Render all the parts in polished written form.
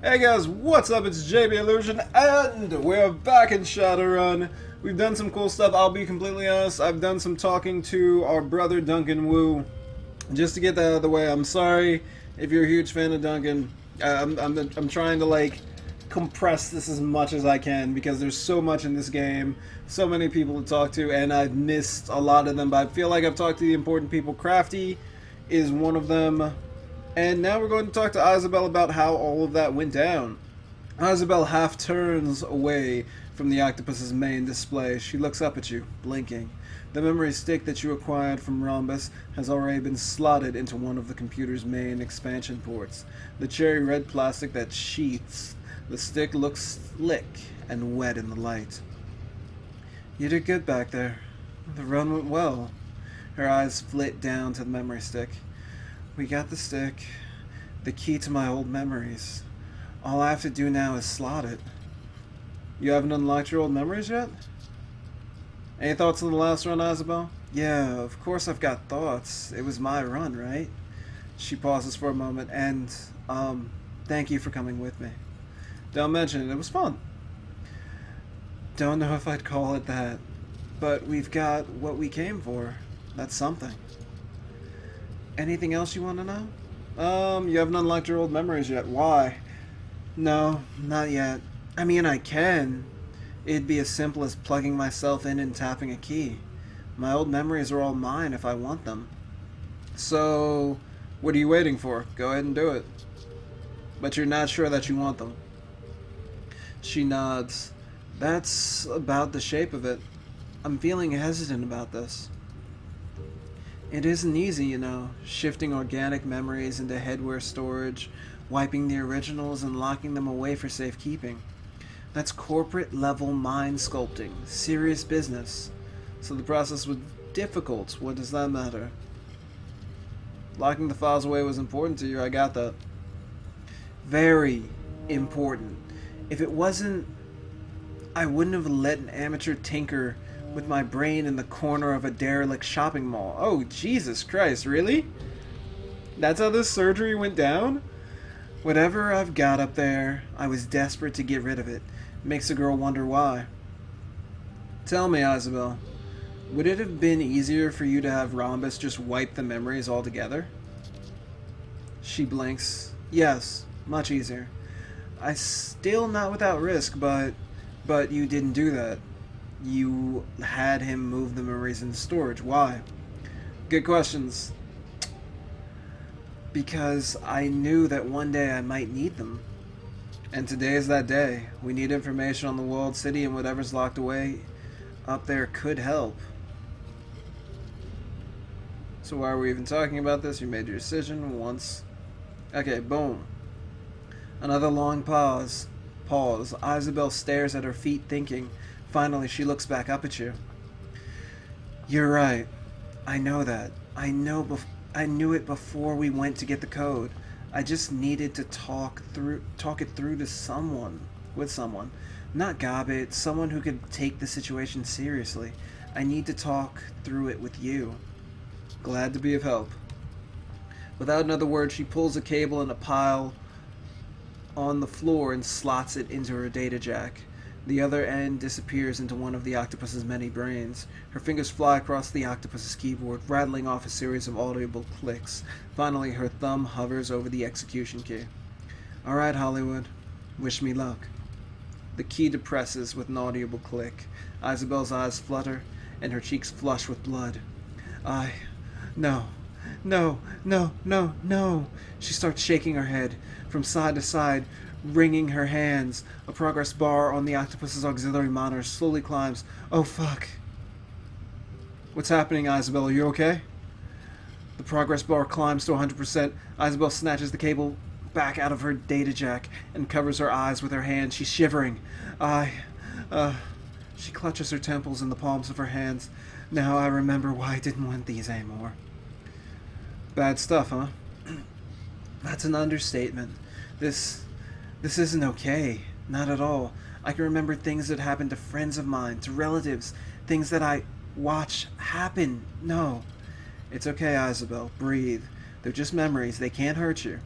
Hey guys, what's up? It's JB Illusion, and we're back in Shadowrun. We've done some cool stuff. I'll be completely honest, I've done some talking to our brother Duncan Wu, just to get that out of the way. I'm sorry if you're a huge fan of Duncan. I'm trying to like compress this as much as I can because there's so much in this game, so many people to talk to, and I've missed a lot of them. But I feel like I've talked to the important people. Crafty is one of them. And now we're going to talk to Isobel about how all of that went down. Isobel half turns away from the octopus's main display. She looks up at you, blinking. The memory stick that you acquired from Rhombus has already been slotted into one of the computer's main expansion ports. The cherry red plastic that sheaths the stick looks slick and wet in the light. You did good back there. The run went well. Her eyes flit down to the memory stick. We got the stick, the key to my old memories. All I have to do now is slot it. You haven't unlocked your old memories yet? Any thoughts on the last run, Isobel? Yeah, of course I've got thoughts. It was my run, right? She pauses for a moment, and, thank you for coming with me. Don't mention it, it was fun. Don't know if I'd call it that, but we've got what we came for. That's something. Anything else you want to know? You haven't unlocked your old memories yet. Why? No, not yet. I mean, I can. It'd be as simple as plugging myself in and tapping a key. My old memories are all mine if I want them. So, what are you waiting for? Go ahead and do it. But you're not sure that you want them. She nods. That's about the shape of it. I'm feeling hesitant about this. It isn't easy, you know, shifting organic memories into headwear storage, wiping the originals and locking them away for safekeeping. That's corporate-level mind sculpting, serious business. So the process was difficult. What does that matter? Locking the files away was important to you, I got that. Very important. If it wasn't, I wouldn't have let an amateur tinker with my brain in the corner of a derelict shopping mall. Oh, Jesus Christ, really? That's how this surgery went down? Whatever I've got up there, I was desperate to get rid of it. Makes a girl wonder why. Tell me, Isobel, would it have been easier for you to have Rhombus just wipe the memories altogether? She blinks. Yes, much easier. I still not without risk, but you didn't do that. You had him move the memories into storage. Why? Good questions. Because I knew that one day I might need them. And today is that day. We need information on the walled city, and whatever's locked away up there could help. So why are we even talking about this? You made your decision once. Okay, boom. Another long pause. Isobel stares at her feet, thinking. Finally, she looks back up at you. You're right. I know that. I knew it before we went to get the code. I just needed to talk it through to someone. Not Gobbit, someone who could take the situation seriously. I need to talk through it with you. Glad to be of help. Without another word, she pulls a cable in a pile on the floor and slots it into her data jack. The other end disappears into one of the octopus's many brains. Her fingers fly across the octopus's keyboard, rattling off a series of audible clicks. Finally, her thumb hovers over the execution key. All right, Hollywood. Wish me luck. The key depresses with an audible click. Isobel's eyes flutter, and her cheeks flush with blood. No. She starts shaking her head from side to side, wringing her hands. A progress bar on the octopus's auxiliary monitor slowly climbs. Oh, fuck. What's happening, Isobel? Are you okay? The progress bar climbs to 100%. Isobel snatches the cable back out of her data jack and covers her eyes with her hand. She's shivering. She clutches her temples in the palms of her hands. Now I remember why I didn't want these anymore. Bad stuff, huh? That's an understatement. This isn't okay. Not at all. I can remember things that happened to friends of mine, to relatives, things that I watch happen. No. It's okay, Isobel. Breathe. They're just memories. They can't hurt you.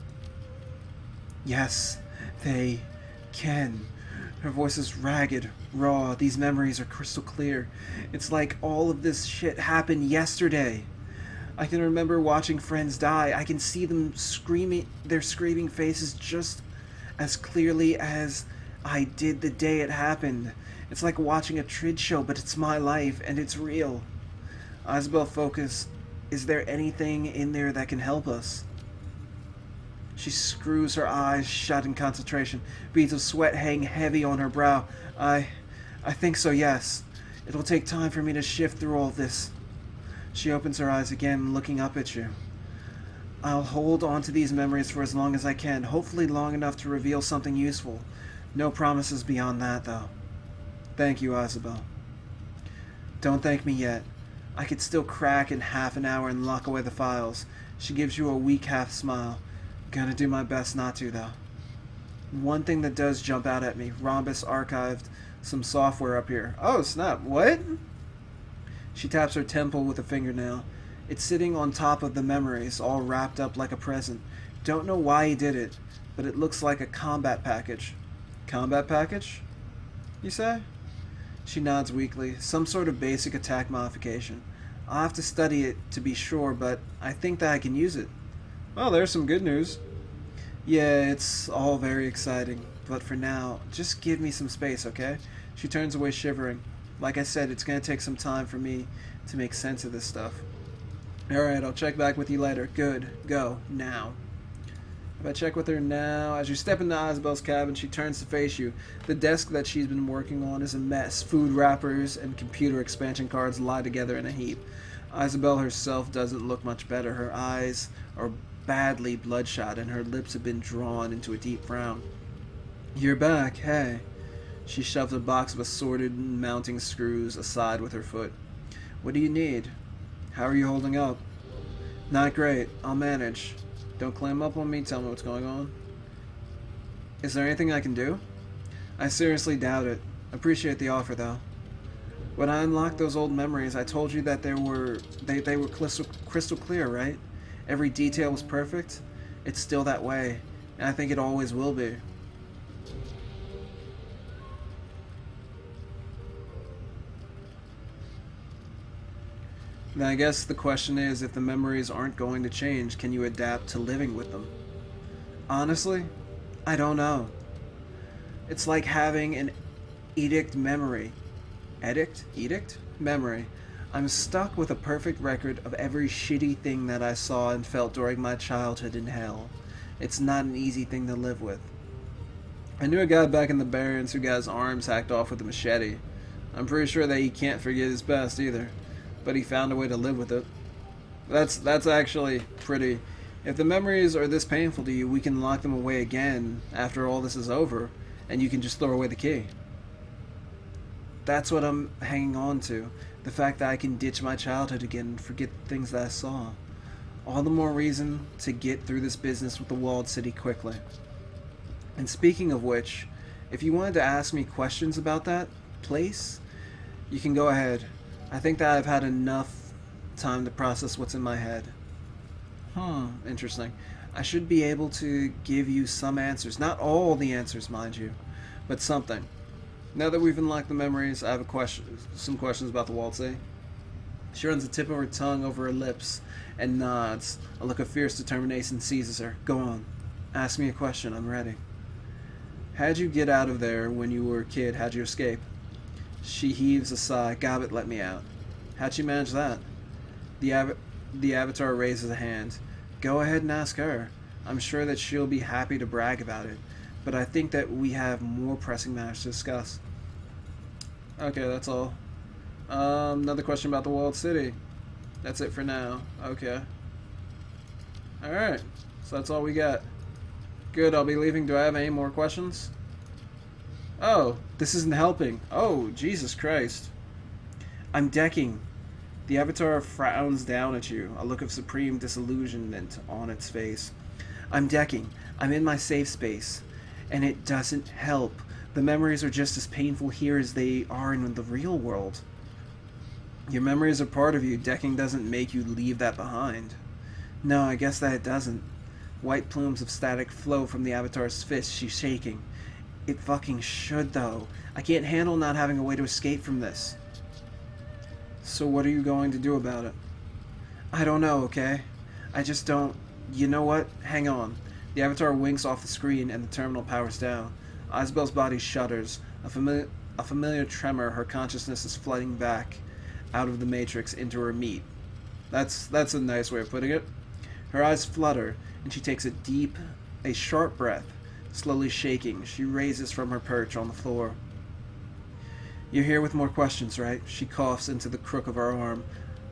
Yes. They can. Her voice is ragged, raw. These memories are crystal clear. It's like all of this shit happened yesterday. I can remember watching friends die. I can see them screaming, their screaming faces just as clearly as I did the day it happened. It's like watching a Trid show, but it's my life, and it's real. Isobel, focus. Is there anything in there that can help us? She screws her eyes shut in concentration. Beads of sweat hang heavy on her brow. I think so, yes. It'll take time for me to shift through all this. She opens her eyes again, looking up at you. I'll hold on to these memories for as long as I can, hopefully long enough to reveal something useful. No promises beyond that, though. Thank you, Isobel. Don't thank me yet. I could still crack in half an hour and lock away the files. She gives you a weak half smile. Gonna do my best not to, though. One thing that does jump out at me. Rhombus archived some software up here. Oh, snap. What? She taps her temple with a fingernail. It's sitting on top of the memories, all wrapped up like a present. Don't know why he did it, but it looks like a combat package. Combat package? You say? She nods weakly. Some sort of basic attack modification. I'll have to study it to be sure, but I think that I can use it. Well, there's some good news. Yeah, it's all very exciting, but for now, just give me some space, okay? She turns away shivering. Like I said, it's going to take some time for me to make sense of this stuff. Alright, I'll check back with you later. Good. Go. Now. If I check with her now, as you step into Isobel's cabin, she turns to face you. The desk that she's been working on is a mess. Food wrappers and computer expansion cards lie together in a heap. Isobel herself doesn't look much better. Her eyes are badly bloodshot, and her lips have been drawn into a deep frown. You're back, hey. She shoved a box of assorted mounting screws aside with her foot. What do you need? How are you holding up? Not great. I'll manage. Don't clam up on me, tell me what's going on. Is there anything I can do? I seriously doubt it. Appreciate the offer, though. When I unlocked those old memories, I told you that they were crystal clear, right? Every detail was perfect. It's still that way, and I think it always will be. Then I guess the question is, if the memories aren't going to change, can you adapt to living with them? Honestly, I don't know. It's like having an edict memory. Edict? Memory. I'm stuck with a perfect record of every shitty thing that I saw and felt during my childhood in hell. It's not an easy thing to live with. I knew a guy back in the Barrens who got his arms hacked off with a machete. I'm pretty sure that he can't forget his past either, but he found a way to live with it. That's actually pretty. If the memories are this painful to you, we can lock them away again after all this is over, and you can just throw away the key. That's what I'm hanging on to. The fact that I can ditch my childhood again and forget the things that I saw. All the more reason to get through this business with the walled city quickly. And speaking of which, if you wanted to ask me questions about that place, you can go ahead. I think that I've had enough time to process what's in my head. Interesting. I should be able to give you some answers. Not all the answers, mind you, but something. Now that we've unlocked the memories, I have some questions about the walled city. She runs the tip of her tongue over her lips and nods. A look of fierce determination seizes her. Go on. Ask me a question. I'm ready. How'd you get out of there when you were a kid? How'd you escape? She heaves a sigh. Gobbet let me out. How'd she manage that? The avatar raises a hand. Go ahead and ask her. I'm sure that she'll be happy to brag about it. But I think that we have more pressing matters to discuss. Okay, that's all. Another question about the walled city. That's it for now. Okay. Alright. So that's all we got. Good, I'll be leaving. Do I have any more questions? Oh, this isn't helping. Oh, Jesus Christ. I'm decking. The avatar frowns down at you, a look of supreme disillusionment on its face. I'm decking. I'm in my safe space. And it doesn't help. The memories are just as painful here as they are in the real world. Your memories are part of you. Decking doesn't make you leave that behind. No, I guess that it doesn't. White plumes of static flow from the Avatar's fist. She's shaking. It fucking should, though. I can't handle not having a way to escape from this. So what are you going to do about it? I don't know, okay? I just don't... You know what? Hang on. The Avatar winks off the screen and the terminal powers down. Isobel's body shudders. A familiar tremor. Her consciousness is flooding back out of the Matrix into her meat. That's a nice way of putting it. Her eyes flutter, and she takes a sharp breath. Slowly shaking, she raises from her perch on the floor. You're here with more questions, right? She coughs into the crook of her arm,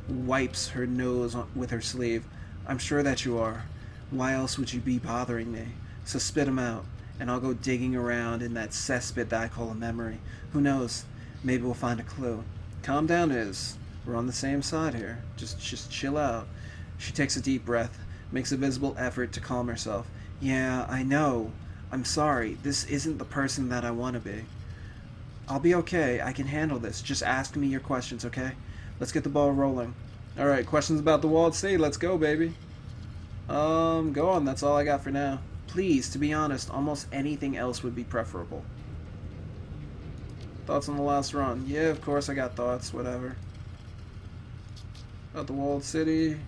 wipes her nose with her sleeve. I'm sure that you are. Why else would you be bothering me? So spit 'em out, and I'll go digging around in that cesspit that I call a memory. Who knows? Maybe we'll find a clue. Calm down, Iz. We're on the same side here. Just chill out. She takes a deep breath, makes a visible effort to calm herself. Yeah, I know. I'm sorry. This isn't the person that I want to be. I'll be okay. I can handle this. Just ask me your questions, okay? Let's get the ball rolling. Alright, questions about the walled city. Let's go, baby. Go on. That's all I got for now. Please, to be honest, almost anything else would be preferable. Thoughts on the last run? Yeah, of course I got thoughts. Whatever. About the walled city.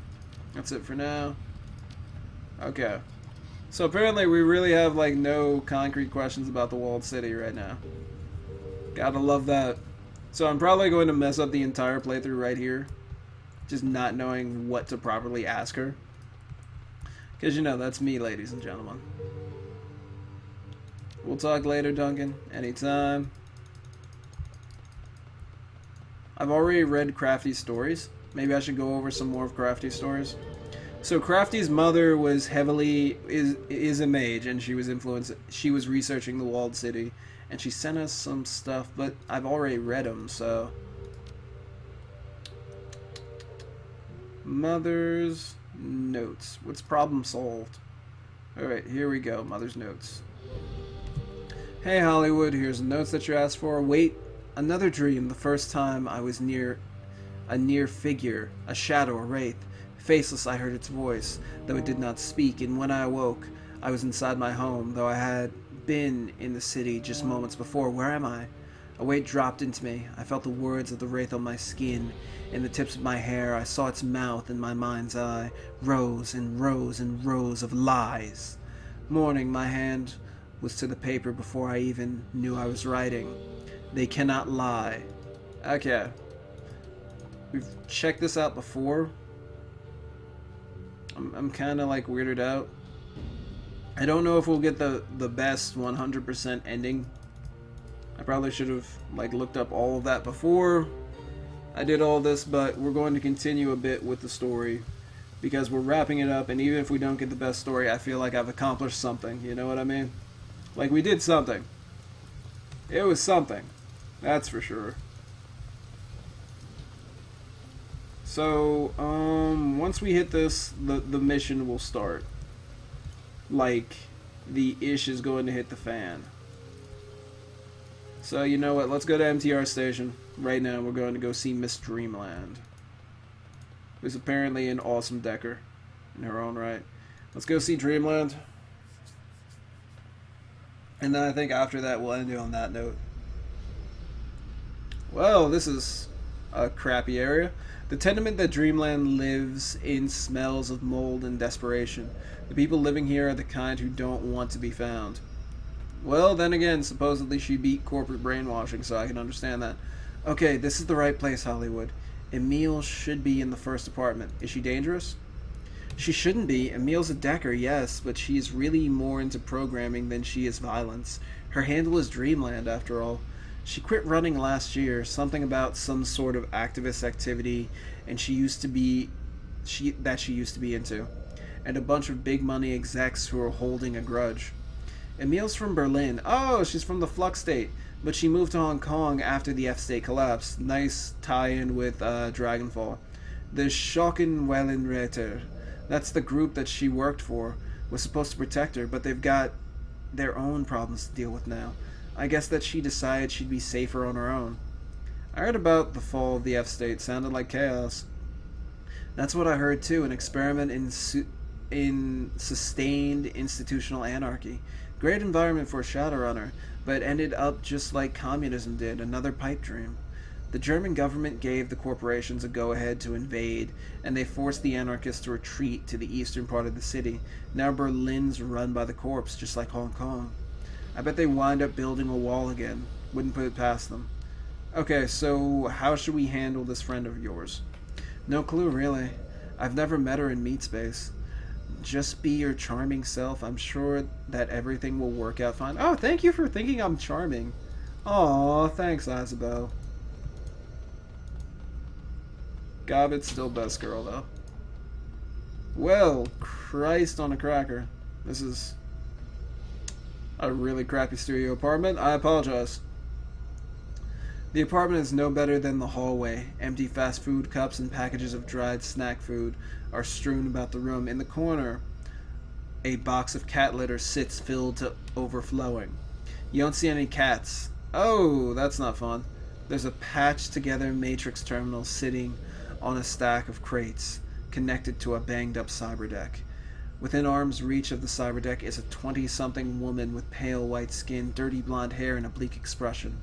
That's it for now. Okay. So apparently we really have, like, no concrete questions about the walled city right now. Gotta love that. So I'm probably going to mess up the entire playthrough right here. Just not knowing what to properly ask her. Because, you know, that's me, ladies and gentlemen. We'll talk later, Duncan. Anytime. I've already read Crafty's stories. Maybe I should go over some more of Crafty's stories. So Crafty's mother was is a mage, and she was researching the walled city, and she sent us some stuff, but I've already read them, so Mother's notes. What's problem solved? Alright, here we go. Mother's notes. Hey Hollywood, here's the notes that you asked for. Wait, another dream. The first time I was near a near figure, a shadow, a wraith. Faceless, I heard its voice, though it did not speak, and when I awoke, I was inside my home, though I had been in the city just moments before. Where am I? A weight dropped into me. I felt the words of the wraith on my skin, in the tips of my hair. I saw its mouth in my mind's eye. Rows and rows and rows of lies. Morning, my hand was to the paper before I even knew I was writing. They cannot lie. Okay. We've checked this out before. I'm kind of like weirded out. I don't know if we'll get the best 100% ending. I probably should have like looked up all of that before I did all this, but we're going to continue a bit with the story because we're wrapping it up, and even if we don't get the best story, I feel like I've accomplished something. You know what I mean? Like, we did something. It was something. That's for sure. So, once we hit this, the mission will start. Like, the ish is going to hit the fan. So, you know what? Let's go to MTR Station. Right now, we're going to go see Miss Dreamland, who's apparently an awesome decker in her own right. Let's go see Dreamland. And then I think after that, we'll end it on that note. Well, this is a crappy area. The tenement that Dreamland lives in smells of mold and desperation. The people living here are the kind who don't want to be found. Well, then again, supposedly she beat corporate brainwashing, so I can understand that. Okay, this is the right place, Hollywood. Emile should be in the first apartment. Is she dangerous? She shouldn't be. Emile's a decker, yes, but she's really more into programming than she is violence. Her handle is Dreamland, after all. She quit running last year, something about some sort of activist activity, and she used to be into, and a bunch of big money execs who are holding a grudge. Emile's from Berlin. Oh, she's from the Flux State, but she moved to Hong Kong after the F State collapsed. Nice tie-in with Dragonfall. The Schockenwellenräter. That's the group that she worked for. Was supposed to protect her, but they've got their own problems to deal with now. I guess that she decided she'd be safer on her own. I heard about the fall of the F State. Sounded like chaos. That's what I heard too. An experiment in sustained institutional anarchy. Great environment for a Shadowrunner, but ended up just like communism did, another pipe dream. The German government gave the corporations a go-ahead to invade, and they forced the anarchists to retreat to the eastern part of the city. Now Berlin's run by the corps, just like Hong Kong. I bet they wind up building a wall again. Wouldn't put it past them. Okay, so how should we handle this friend of yours? No clue, really. I've never met her in meat space. Just be your charming self. I'm sure that everything will work out fine. Oh, thank you for thinking I'm charming. Aw, thanks, Isobel. Gobbet's still best girl, though. Well, Christ on a cracker. This is a really crappy studio apartment. I apologize. The apartment is no better than the hallway. Empty fast food cups and packages of dried snack food are strewn about the room. In the corner, a box of cat litter sits filled to overflowing. You don't see any cats. Oh, that's not fun. There's a patched together matrix terminal sitting on a stack of crates connected to a banged up cyberdeck. Within arm's reach of the cyberdeck is a 20-something woman with pale white skin, dirty blonde hair, and a bleak expression.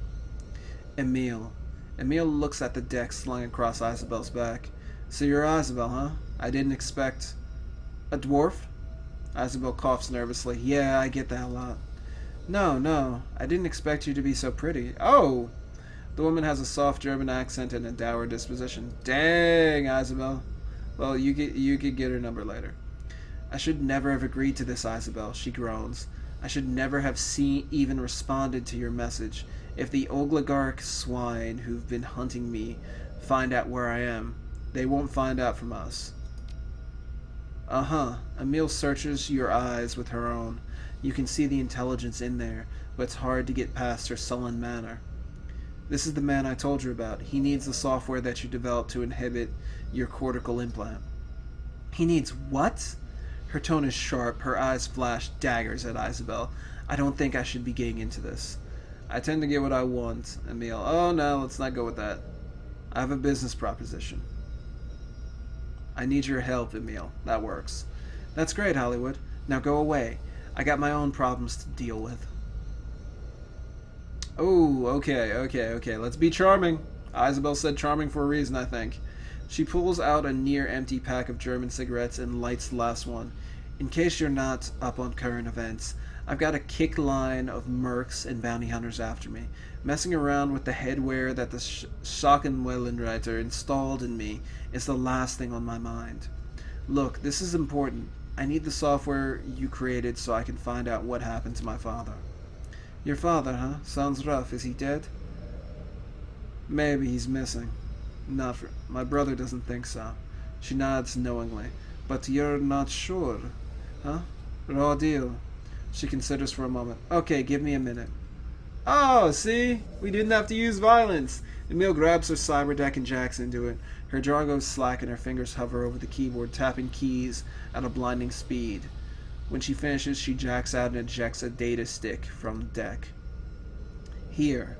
Emil. Emil looks at the deck slung across Isobel's back. So you're Isobel, huh? I didn't expect... A dwarf? Isobel coughs nervously. Yeah, I get that a lot. No, I didn't expect you to be so pretty. Oh! The woman has a soft German accent and a dour disposition. Dang, Isobel. Well, you could get her number later. I should never have agreed to this, Isobel, she groans. I should never have even responded to your message. If the oligarch swine who've been hunting me find out where I am, they won't find out from us. Uh-huh. Emil searches your eyes with her own. You can see the intelligence in there, but it's hard to get past her sullen manner. This is the man I told you about. He needs the software that you developed to inhibit your cortical implant. He needs what? Her tone is sharp. Her eyes flash daggers at Isobel. I don't think I should be getting into this. I tend to get what I want, Emil. Oh no, let's not go with that. I have a business proposition. I need your help, Emil. That works. That's great, Hollywood. Now go away. I got my own problems to deal with. Oh, okay. Let's be charming. Isobel said charming for a reason, I think. She pulls out a near-empty pack of German cigarettes and lights the last one. In case you're not up on current events, I've got a kick line of mercs and bounty hunters after me. Messing around with the headwear that the Schockenwellenreiter installed in me is the last thing on my mind. Look, this is important. I need the software you created so I can find out what happened to my father. Your father, huh? Sounds rough. Is he dead? Maybe he's missing. My brother doesn't think so. She nods knowingly. But you're not sure, huh? Raw deal. She considers for a moment. Okay, give me a minute. Oh, see? We didn't have to use violence. Emil grabs her cyberdeck and jacks into it. Her jaw goes slack and her fingers hover over the keyboard, tapping keys at a blinding speed. When she finishes, she jacks out and ejects a data stick from the deck. Here.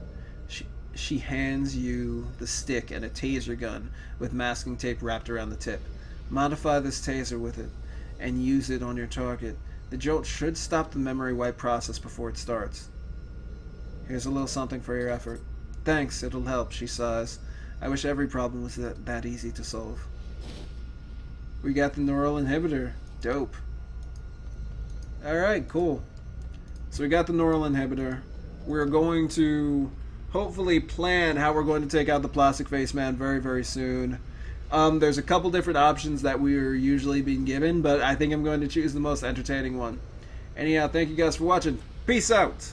She hands you the stick and a taser gun with masking tape wrapped around the tip. Modify this taser with it and use it on your target. The jolt should stop the memory wipe process before it starts. Here's a little something for your effort. Thanks, it'll help, she sighs. I wish every problem was that easy to solve. We got the neural inhibitor. Dope. Alright, cool. So we got the neural inhibitor. We're going to hopefully plan how we're going to take out the plastic face man very, very soon. There's a couple different options that we're usually being given, but I think I'm going to choose the most entertaining one. Anyhow, thank you guys for watching. Peace out!